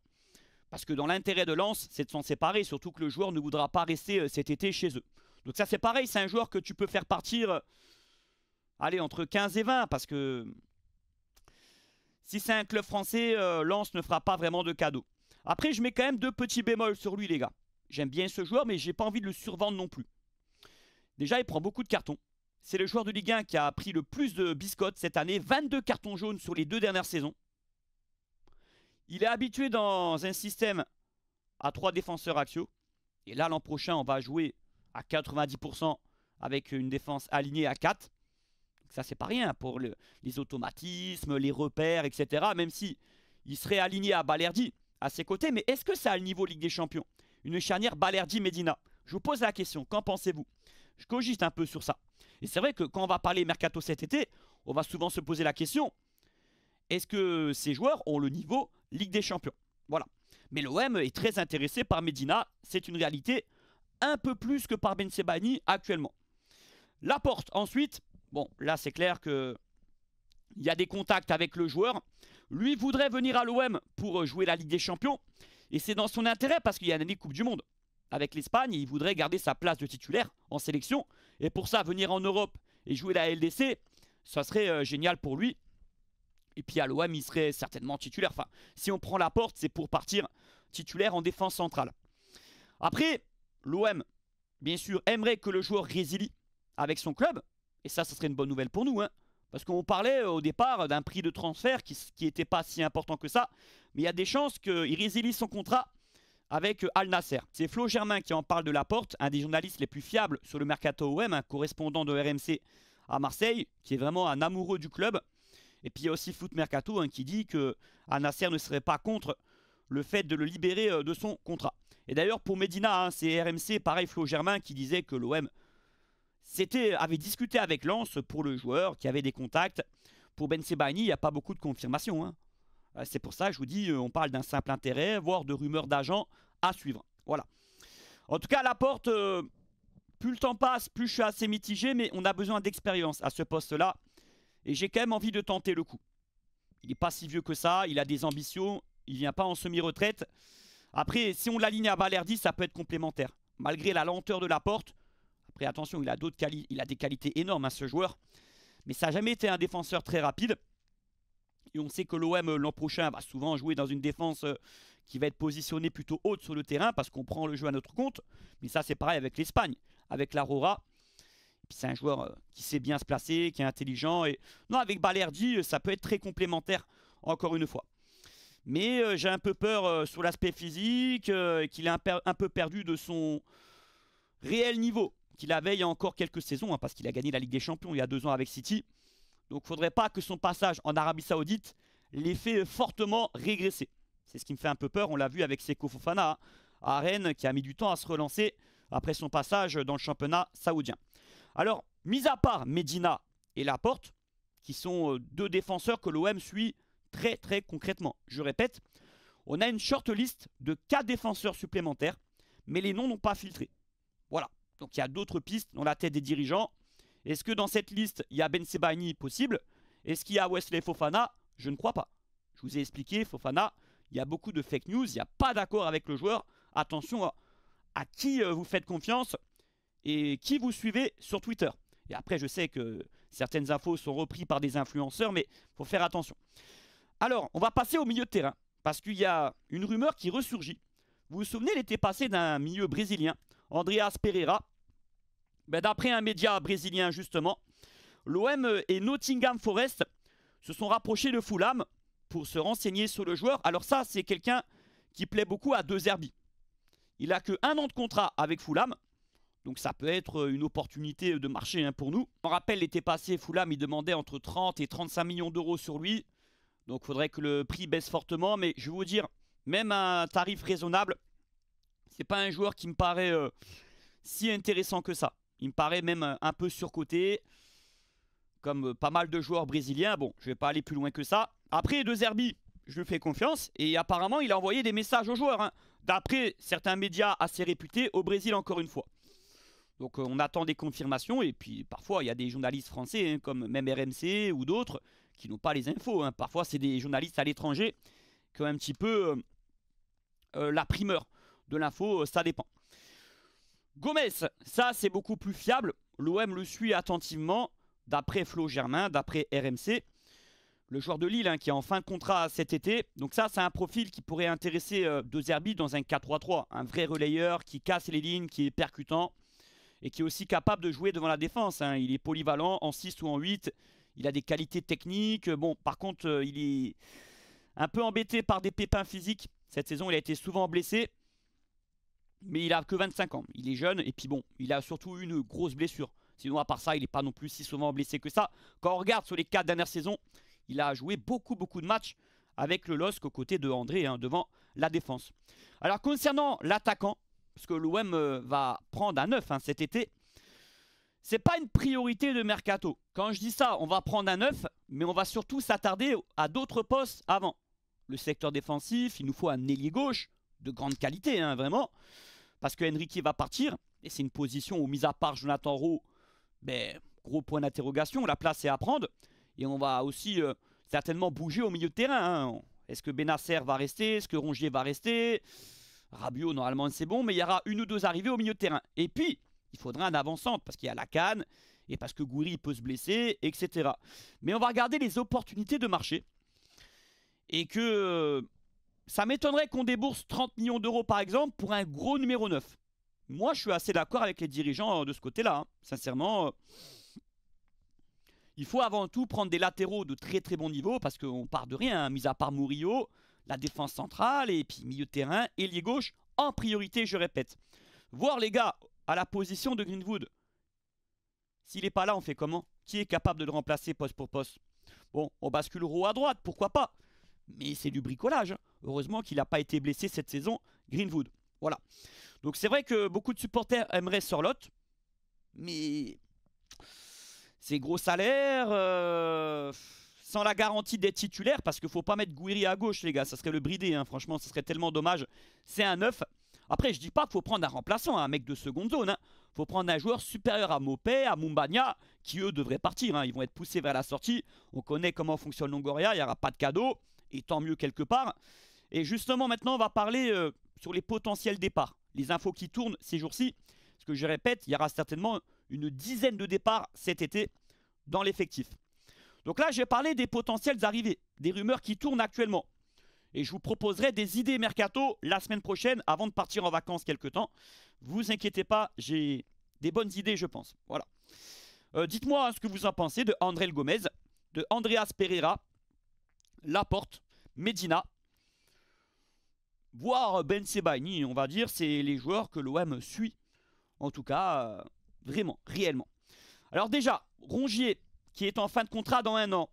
parce que dans l'intérêt de Lens, c'est de s'en séparer, surtout que le joueur ne voudra pas rester cet été chez eux. Donc ça c'est pareil, c'est un joueur que tu peux faire partir, allez, entre 15 et 20, parce que si c'est un club français, Lens ne fera pas vraiment de cadeau. Après, je mets quand même 2 petits bémols sur lui, les gars. J'aime bien ce joueur, mais j'ai pas envie de le survendre non plus. Déjà, il prend beaucoup de cartons. C'est le joueur de Ligue 1 qui a pris le plus de biscottes cette année. 22 cartons jaunes sur les 2 dernières saisons. Il est habitué dans un système à 3 défenseurs axiaux. Et là, l'an prochain, on va jouer à 90% avec une défense alignée à 4. Ça, c'est pas rien pour les automatismes, les repères, etc. Même si il serait aligné à Balerdi à ses côtés. Mais est-ce que c'est à le niveau Ligue des Champions? Une charnière Balerdi-Medina. Je vous pose la question, qu'en pensez-vous? Je cogite un peu sur ça. Et c'est vrai que quand on va parler mercato cet été, on va souvent se poser la question, est-ce que ces joueurs ont le niveau Ligue des Champions? Voilà. Mais l'OM est très intéressé par Medina. C'est une réalité, un peu plus que par Ben Sebaini actuellement. Laporte ensuite. Bon, là, c'est clair qu'il y a des contacts avec le joueur. Lui voudrait venir à l'OM pour jouer la Ligue des Champions. Et c'est dans son intérêt parce qu'il y a une année Coupe du Monde avec l'Espagne. Il voudrait garder sa place de titulaire en sélection. Et pour ça, venir en Europe et jouer la LDC, ça serait génial pour lui. Et puis à l'OM, il serait certainement titulaire. Enfin, si on prend Laporte, c'est pour partir titulaire en défense centrale. Après, l'OM, bien sûr, aimerait que le joueur résilie avec son club. Et ça serait une bonne nouvelle pour nous. Parce qu'on parlait au départ d'un prix de transfert qui n'était pas si important que ça. Mais il y a des chances qu'il résilie son contrat avec Al Nasser. C'est Flo Germain qui en parle de Laporte, un des journalistes les plus fiables sur le mercato OM, un correspondant de RMC à Marseille, qui est vraiment un amoureux du club. Et puis il y a aussi Foot Mercato qui dit que Al Nasser ne serait pas contre le fait de le libérer de son contrat. Et d'ailleurs pour Medina, c'est RMC, pareil Flo Germain qui disait que l'OM avait discuté avec Lens pour le joueur, qui avait des contacts. Pour Ben Sebaini, il n'y a pas beaucoup de confirmation. C'est pour ça que je vous dis, on parle d'un simple intérêt, voire de rumeurs d'agents à suivre. Voilà. En tout cas, Laporte, plus le temps passe, plus je suis assez mitigé, mais on a besoin d'expérience à ce poste-là. Et j'ai quand même envie de tenter le coup. Il n'est pas si vieux que ça, il a des ambitions, il ne vient pas en semi-retraite. Après, si on l'aligne à Balerdi, ça peut être complémentaire. Malgré la lenteur de Laporte. Après, attention, il a des qualités énormes, ce joueur. Mais ça n'a jamais été un défenseur très rapide. Et on sait que l'OM, l'an prochain, va souvent jouer dans une défense qui va être positionnée plutôt haute sur le terrain parce qu'on prend le jeu à notre compte. Mais ça, c'est pareil avec l'Espagne, avec l'Aurora. C'est un joueur qui sait bien se placer, qui est intelligent. Et non, avec Balerdi, ça peut être très complémentaire, encore une fois. Mais j'ai un peu peur sur l'aspect physique, qu'il est un peu perdu de son réel niveau qu'il avait il y a encore quelques saisons, parce qu'il a gagné la Ligue des Champions il y a 2 ans avec City. Donc il ne faudrait pas que son passage en Arabie Saoudite l'ait fait fortement régresser. C'est ce qui me fait un peu peur. On l'a vu avec Seko Fofana à Rennes, qui a mis du temps à se relancer après son passage dans le championnat saoudien. Alors, mis à part Medina et Laporte, qui sont 2 défenseurs que l'OM suit très très concrètement. Je répète, on a une short list de 4 défenseurs supplémentaires, mais les noms n'ont pas filtré. Voilà. Donc il y a d'autres pistes dans la tête des dirigeants. Est-ce que dans cette liste, il y a Ben Sebaini possible? Est-ce qu'il y a Wesley Fofana? Je ne crois pas. Je vous ai expliqué, Fofana, il y a beaucoup de fake news, il n'y a pas d'accord avec le joueur. Attention à qui vous faites confiance et qui vous suivez sur Twitter. Et après, je sais que certaines infos sont reprises par des influenceurs, mais il faut faire attention. Alors, on va passer au milieu de terrain, parce qu'il y a une rumeur qui ressurgit. Vous vous souvenez, il était passé d'un milieu brésilien, Andreas Pereira. D'après un média brésilien, justement, l'OM et Nottingham Forest se sont rapprochés de Fulham pour se renseigner sur le joueur. Alors ça, c'est quelqu'un qui plaît beaucoup à De Zerbi. Il a que 1 an de contrat avec Fulham. Donc ça peut être une opportunité de marché hein, pour nous. On rappelle, l'été passé, Fulham, il demandait entre 30 et 35 millions d'euros sur lui. Donc il faudrait que le prix baisse fortement. Mais je vais vous dire, même à un tarif raisonnable, c'est pas un joueur qui me paraît si intéressant que ça. Il me paraît même un peu surcoté. Comme pas mal de joueurs brésiliens. Bon, je vais pas aller plus loin que ça. Après, De Zerbi, je lui fais confiance. Et apparemment, il a envoyé des messages aux joueurs. Hein, d'après certains médias assez réputés au Brésil, encore une fois. Donc on attend des confirmations. Et puis parfois, il y a des journalistes français, hein, comme même RMC ou d'autres, qui n'ont pas les infos. Hein. Parfois, c'est des journalistes à l'étranger qui ont un petit peu la primeur de l'info. Ça dépend. Gomez, ça c'est beaucoup plus fiable. L'OM le suit attentivement. D'après Flo Germain, d'après RMC. Le joueur de Lille hein, qui est en fin de contrat cet été. Donc ça, c'est un profil qui pourrait intéresser De Zerbi dans un 4-3-3. Un vrai relayeur qui casse les lignes, qui est percutant. Et qui est aussi capable de jouer devant la défense. Hein. Il est polyvalent en 6 ou en 8. Il a des qualités techniques. Bon, par contre, il est un peu embêté par des pépins physiques. Cette saison, il a été souvent blessé. Mais il a que 25 ans. Il est jeune. Et puis bon, il a surtout une grosse blessure. Sinon, à part ça, il n'est pas non plus si souvent blessé que ça. Quand on regarde sur les 4 dernières saisons, il a joué beaucoup de matchs avec le LOSC aux côtés de André, hein, devant la défense. Alors, concernant l'attaquant, parce que l'OM va prendre un 9 hein, cet été, c'est pas une priorité de mercato. Quand je dis ça, on va prendre un 9, mais on va surtout s'attarder à d'autres postes avant. Le secteur défensif, il nous faut un ailier gauche de grande qualité, hein, vraiment, parce que Enrique va partir, et c'est une position où, mis à part Jonathan Rowe, ben, gros point d'interrogation, la place est à prendre. Et on va aussi certainement bouger au milieu de terrain. Hein. Est-ce que Benasser va rester? Est-ce que Rongier va rester? Rabiot, normalement, c'est bon. Mais il y aura 1 ou 2 arrivées au milieu de terrain. Et puis, il faudra un avant-centre parce qu'il y a la canne. Et parce que Gouiri peut se blesser, etc. Mais on va regarder les opportunités de marché. Et que ça m'étonnerait qu'on débourse 30 millions d'euros, par exemple, pour un gros numéro 9. Moi, je suis assez d'accord avec les dirigeants de ce côté-là. Hein. Sincèrement, il faut avant tout prendre des latéraux de très bon niveau parce qu'on part de rien, hein, mis à part Murillo, la défense centrale et puis milieu de terrain, ailier gauche en priorité, je répète. Voir les gars à la position de Greenwood. S'il n'est pas là, on fait comment? Qui est capable de le remplacer poste pour poste? Bon, on bascule Rowe à droite, pourquoi pas? Mais c'est du bricolage. Hein. Heureusement qu'il n'a pas été blessé cette saison, Greenwood. Voilà. Donc c'est vrai que beaucoup de supporters aimeraient Sorloth, mais c'est gros salaire, sans la garantie d'être titulaire, parce qu'il ne faut pas mettre Gouiri à gauche, les gars, ça serait le brider, hein. Franchement, ce serait tellement dommage. C'est un 9. Après, je dis pas qu'il faut prendre un remplaçant, un mec de seconde zone. Il faut prendre un joueur supérieur à Mopé, à Mumbagna, qui eux devraient partir. Hein. Ils vont être poussés vers la sortie. On connaît comment fonctionne Longoria, il n'y aura pas de cadeau, et tant mieux quelque part. Et justement, maintenant, on va parler sur les potentiels départs. Les infos qui tournent ces jours-ci, parce que je répète, il y aura certainement une dizaine de départs cet été dans l'effectif. Donc là, j'ai parlé des potentiels arrivées, des rumeurs qui tournent actuellement. Et je vous proposerai des idées mercato la semaine prochaine avant de partir en vacances quelque temps. Vous inquiétez pas, j'ai des bonnes idées, je pense. Voilà. Dites-moi ce que vous en pensez de André Gomez, de Andreas Pereira, Laporte, Medina, voire Ben Sebaini, on va dire, c'est les joueurs que l'OM suit. En tout cas, vraiment, réellement. Alors déjà, Rongier, qui est en fin de contrat dans 1 an.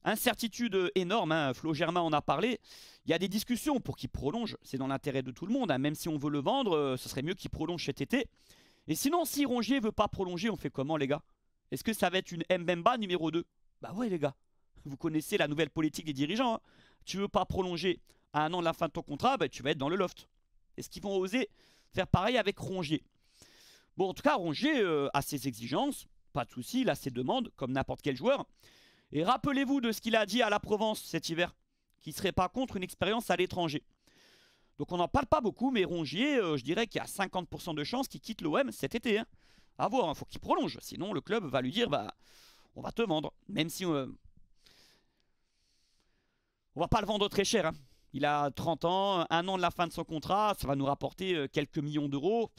Incertitude énorme, hein, Flo Germain en a parlé. Il y a des discussions pour qu'il prolonge. C'est dans l'intérêt de tout le monde. Hein. Même si on veut le vendre, ce serait mieux qu'il prolonge cet été. Et sinon, si Rongier ne veut pas prolonger, on fait comment, les gars? Est-ce que ça va être une Mbemba numéro 2? Bah ouais, les gars. Vous connaissez la nouvelle politique des dirigeants. Hein. Tu veux pas prolonger à 1 an de la fin de ton contrat, bah, tu vas être dans le loft. Est-ce qu'ils vont oser faire pareil avec Rongier? Bon, en tout cas, Rongier a ses exigences. Pas de souci, il a ses demandes, comme n'importe quel joueur. Et rappelez-vous de ce qu'il a dit à la Provence cet hiver, qu'il ne serait pas contre une expérience à l'étranger. Donc on n'en parle pas beaucoup, mais Rongier, je dirais qu'il y a 50% de chances qu'il quitte l'OM cet été. Hein. À voir, il faut qu'il prolonge. Sinon, le club va lui dire, bah, on va te vendre. Même si on va pas le vendre très cher. Hein. Il a 30 ans, 1 an de la fin de son contrat, ça va nous rapporter quelques millions d'euros.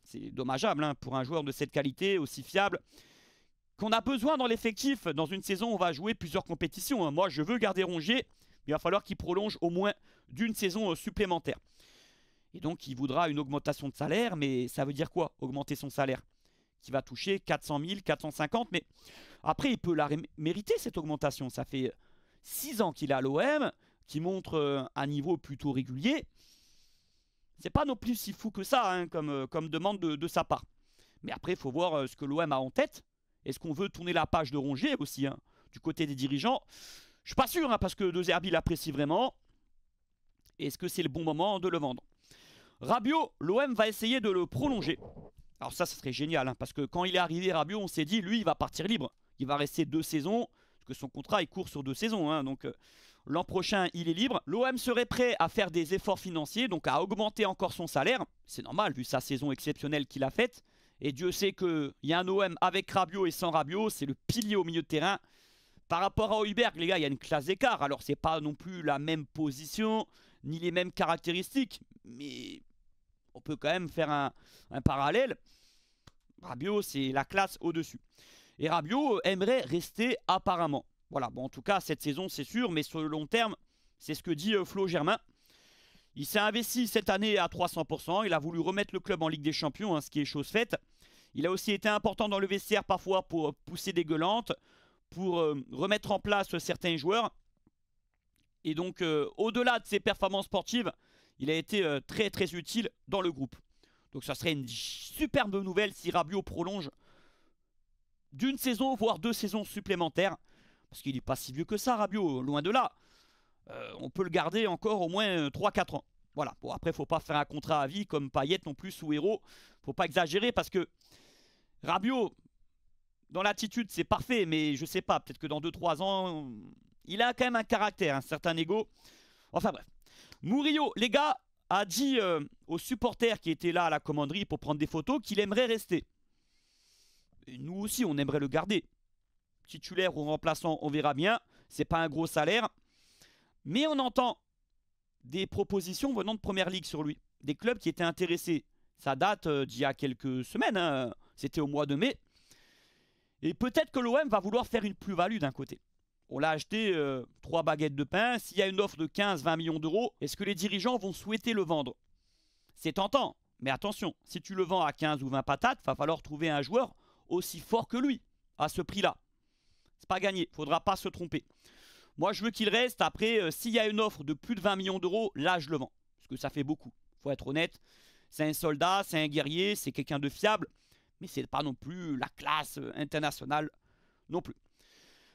C'est dommageable hein, pour un joueur de cette qualité, aussi fiable. Qu'on a besoin dans l'effectif. Dans une saison, on va jouer plusieurs compétitions. Moi, je veux garder Rongier il va falloir qu'il prolonge au moins d'une saison supplémentaire. Et donc il voudra une augmentation de salaire, mais ça veut dire quoi, augmenter son salaire? Qui va toucher 400 000, 450, mais après il peut la mériter cette augmentation. Ça fait 6 ans qu'il est à l'OM, qui montre un niveau plutôt régulier. C'est pas non plus si fou que ça hein, comme demande de sa part. Mais après il faut voir ce que l'OM a en tête. Est-ce qu'on veut tourner la page de Rongier aussi hein, du côté des dirigeants? Je suis pas sûr hein, parce que De Zerbi l'apprécie vraiment. Est-ce que c'est le bon moment de le vendre? Rabiot, l'OM va essayer de le prolonger. Alors ça serait génial, hein, parce que quand il est arrivé Rabiot, on s'est dit, lui, il va partir libre. Il va rester 2 saisons, parce que son contrat, il court sur 2 saisons. Hein, donc l'an prochain, il est libre. L'OM serait prêt à faire des efforts financiers, donc à augmenter encore son salaire. C'est normal, vu sa saison exceptionnelle qu'il a faite. Et Dieu sait qu'il y a un OM avec Rabiot et sans Rabiot, c'est le pilier au milieu de terrain. Par rapport à Højbjerg, les gars, il y a une classe d'écart. Alors, c'est pas non plus la même position, ni les mêmes caractéristiques, mais on peut quand même faire un parallèle. Rabiot, c'est la classe au-dessus. Et Rabiot aimerait rester apparemment. Voilà, bon, en tout cas, cette saison, c'est sûr, mais sur le long terme, c'est ce que dit Flo Germain. Il s'est investi cette année à 300%. Il a voulu remettre le club en Ligue des Champions, hein, ce qui est chose faite. Il a aussi été important dans le vestiaire parfois pour pousser des gueulantes, pour remettre en place certains joueurs. Et donc, au-delà de ses performances sportives, il a été très très utile dans le groupe. Donc ça serait une superbe nouvelle si Rabiot prolonge d'une saison, voire 2 saisons supplémentaires. Parce qu'il n'est pas si vieux que ça, Rabiot, loin de là. On peut le garder encore au moins 3-4 ans. Voilà, bon après, il ne faut pas faire un contrat à vie comme Payet non plus ou Hérault. Il ne faut pas exagérer parce que Rabiot, dans l'attitude, c'est parfait. Mais je ne sais pas, peut-être que dans 2-3 ans, il a quand même un caractère, un certain ego. Enfin bref. Murillo, les gars, a dit aux supporters qui étaient là à la commanderie pour prendre des photos qu'il aimerait rester. Et nous aussi, on aimerait le garder. Titulaire ou remplaçant, on verra bien. C'est pas un gros salaire. Mais on entend des propositions venant de Première Ligue sur lui. Des clubs qui étaient intéressés. Ça date d'il y a quelques semaines. Hein. C'était au mois de mai. Et peut-être que l'OM va vouloir faire une plus-value d'un côté. On l'a acheté 3 baguettes de pain. S'il y a une offre de 15-20 millions d'euros, est-ce que les dirigeants vont souhaiter le vendre? C'est tentant. Mais attention, si tu le vends à 15 ou 20 patates, il va falloir trouver un joueur aussi fort que lui, à ce prix-là. C'est pas gagné, il ne faudra pas se tromper. Moi, je veux qu'il reste. Après, s'il y a une offre de plus de 20 millions d'euros, là, je le vends. Parce que ça fait beaucoup. Il faut être honnête. C'est un soldat, c'est un guerrier, c'est quelqu'un de fiable. Mais c'est pas non plus la classe internationale non plus.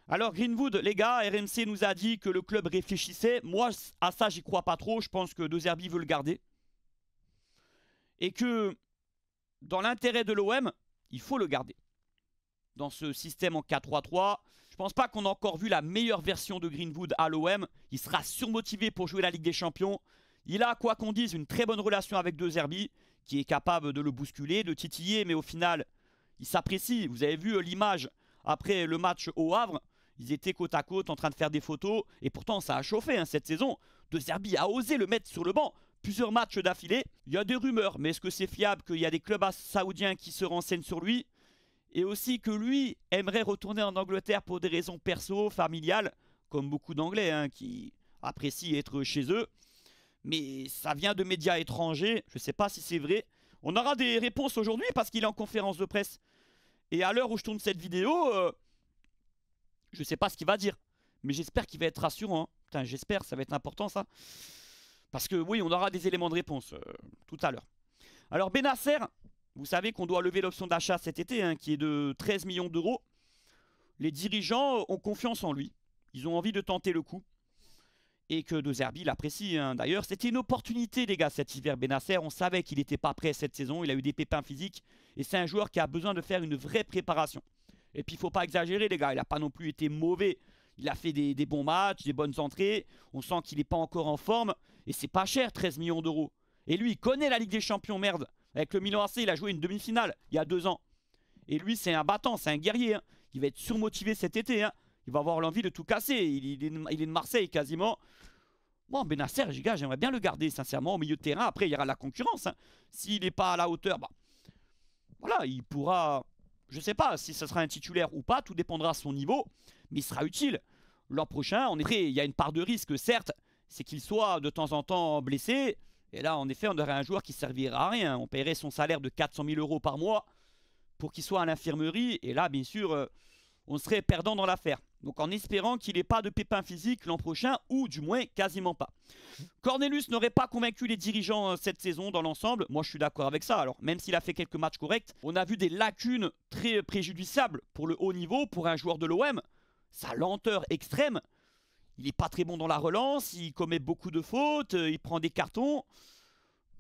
Alors, Greenwood, les gars, RMC nous a dit que le club réfléchissait. Moi, à ça, j'y crois pas trop. Je pense que De Zerbi veut le garder. Et que, dans l'intérêt de l'OM, il faut le garder. Dans ce système en 4-3-3, je pense pas qu'on a encore vu la meilleure version de Greenwood à l'OM. Il sera surmotivé pour jouer la Ligue des Champions. Il a, quoi qu'on dise, une très bonne relation avec De Zerbi, qui est capable de le bousculer, de titiller, mais au final, il s'apprécie. Vous avez vu l'image après le match au Havre. Ils étaient côte à côte en train de faire des photos. Et pourtant, ça a chauffé hein, cette saison. De Zerbi a osé le mettre sur le banc. Plusieurs matchs d'affilée. Il y a des rumeurs, mais est-ce que c'est fiable qu'il y a des clubs saoudiens qui se renseignent sur lui? Et aussi que lui aimerait retourner en Angleterre pour des raisons perso, familiales, comme beaucoup d'Anglais hein, qui apprécient être chez eux. Mais ça vient de médias étrangers, je ne sais pas si c'est vrai. On aura des réponses aujourd'hui parce qu'il est en conférence de presse. Et à l'heure où je tourne cette vidéo, je ne sais pas ce qu'il va dire. Mais j'espère qu'il va être rassurant. Hein. Putain, j'espère, ça va être important ça. Parce que oui, on aura des éléments de réponse tout à l'heure. Alors Benasser, vous savez qu'on doit lever l'option d'achat cet été, hein, qui est de 13 millions d'euros. Les dirigeants ont confiance en lui. Ils ont envie de tenter le coup. Et que De Zerbi l'apprécie. Hein. D'ailleurs, c'était une opportunité, les gars, cet hiver. Benasser, on savait qu'il n'était pas prêt cette saison. Il a eu des pépins physiques. Et c'est un joueur qui a besoin de faire une vraie préparation. Et puis, il ne faut pas exagérer, les gars. Il n'a pas non plus été mauvais. Il a fait des bons matchs, des bonnes entrées. On sent qu'il n'est pas encore en forme. Et c'est pas cher, 13 millions d'euros. Et lui, il connaît la Ligue des Champions, merde. Avec le Milan AC, il a joué une demi-finale il y a 2 ans. Et lui, c'est un battant, c'est un guerrier. Hein. Il va être surmotivé cet été. Hein. Il va avoir l'envie de tout casser. Il est de Marseille quasiment. Bon, Benasser, les gars, j'aimerais bien le garder, sincèrement, au milieu de terrain. Après, il y aura la concurrence. Hein. S'il n'est pas à la hauteur, bah, voilà, il pourra... Je ne sais pas si ce sera un titulaire ou pas. Tout dépendra de son niveau. Mais il sera utile. l'an prochain, en effet, il y a une part de risque, certes, c'est qu'il soit de temps en temps blessé. Et là, en effet, on aurait un joueur qui servira à rien. On paierait son salaire de 400 000 € par mois pour qu'il soit à l'infirmerie. Et là, bien sûr, on serait perdant dans l'affaire. Donc en espérant qu'il n'ait pas de pépins physiques l'an prochain, ou du moins quasiment pas. Cornelius n'aurait pas convaincu les dirigeants cette saison dans l'ensemble. Moi, je suis d'accord avec ça. Alors, même s'il a fait quelques matchs corrects, on a vu des lacunes très préjudiciables pour le haut niveau, pour un joueur de l'OM. Sa lenteur extrême. Il n'est pas très bon dans la relance, il commet beaucoup de fautes, il prend des cartons.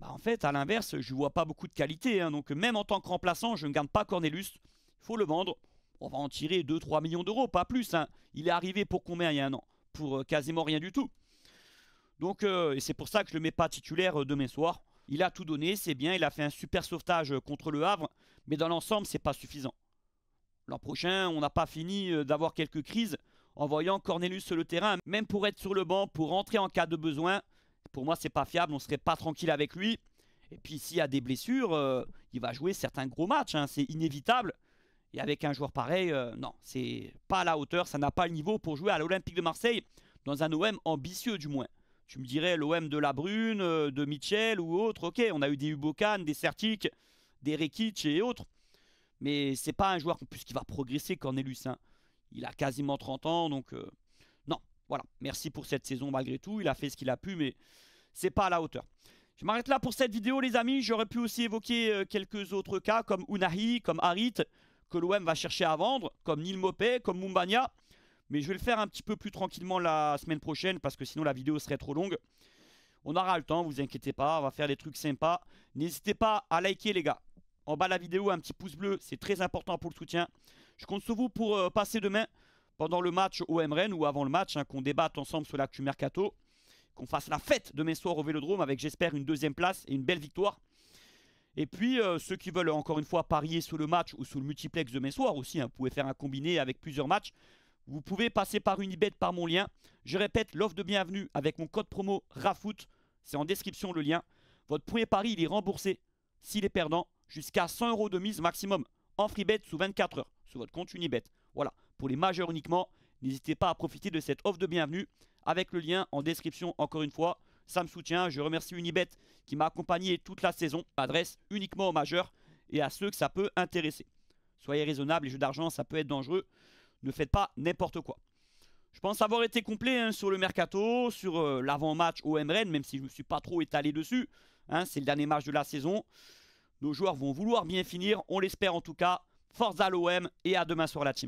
En fait, à l'inverse, je ne vois pas beaucoup de qualité. Donc même en tant que remplaçant, je ne garde pas Cornelius. Il faut le vendre. On va en tirer 2-3 millions d'euros, pas plus. Il est arrivé pour combien il y a un an? Pour quasiment rien du tout. Donc et c'est pour ça que je ne le mets pas titulaire demain soir. Il a tout donné, c'est bien. Il a fait un super sauvetage contre le Havre. Mais dans l'ensemble, ce n'est pas suffisant. L'an prochain, on n'a pas fini d'avoir quelques crises en voyant Cornelius sur le terrain, même pour être sur le banc, pour rentrer en cas de besoin. Pour moi, c'est pas fiable, on serait pas tranquille avec lui. Et puis s'il y a des blessures, il va jouer certains gros matchs, c'est inévitable. Et avec un joueur pareil, non, c'est pas à la hauteur, ça n'a pas le niveau pour jouer à l'Olympique de Marseille, dans un OM ambitieux du moins. Tu me dirais l'OM de La Brune, de Mitchell ou autre, ok, on a eu des Ubokan, des Sertic, des Rekic et autres. Mais c'est pas un joueur en plus qui va progresser, Cornelius. Il a quasiment 30 ans, donc non, voilà. Merci pour cette saison malgré tout. Il a fait ce qu'il a pu, mais c'est pas à la hauteur. Je m'arrête là pour cette vidéo, les amis. J'aurais pu aussi évoquer quelques autres cas, comme Ounahi, comme Harit, que l'OM va chercher à vendre, comme Neil Mopé, comme Mumbagna. Mais je vais le faire un petit peu plus tranquillement la semaine prochaine, parce que sinon la vidéo serait trop longue. On aura le temps, vous inquiétez pas, on va faire des trucs sympas. N'hésitez pas à liker, les gars. En bas de la vidéo, un petit pouce bleu, c'est très important pour le soutien. Je compte sur vous pour passer demain, pendant le match OM Rennes ou avant le match, qu'on débatte ensemble sur l'actu mercato. Qu'on fasse la fête demain soir au Vélodrome avec, j'espère, une deuxième place et une belle victoire. Et puis, ceux qui veulent encore une fois parier sur le match ou sur le multiplex demain soir aussi, vous pouvez faire un combiné avec plusieurs matchs. Vous pouvez passer par Unibet par mon lien. Je répète, l'offre de bienvenue avec mon code promo RAFOOT, c'est en description le lien. Votre premier pari, il est remboursé s'il est perdant, jusqu'à 100 € de mise maximum en free bet sous 24 heures sur votre compte Unibet. Voilà, pour les majeurs uniquement, n'hésitez pas à profiter de cette offre de bienvenue avec le lien en description encore une fois. Ça me soutient, je remercie Unibet qui m'a accompagné toute la saison. Adresse uniquement aux majeurs et à ceux que ça peut intéresser. Soyez raisonnables, les jeux d'argent ça peut être dangereux, ne faites pas n'importe quoi. Je pense avoir été complet sur le mercato, sur l'avant-match OM Rennes, même si je ne me suis pas trop étalé dessus. C'est le dernier match de la saison. Nos joueurs vont vouloir bien finir, on l'espère en tout cas. Forza l'OM et à demain soir la team.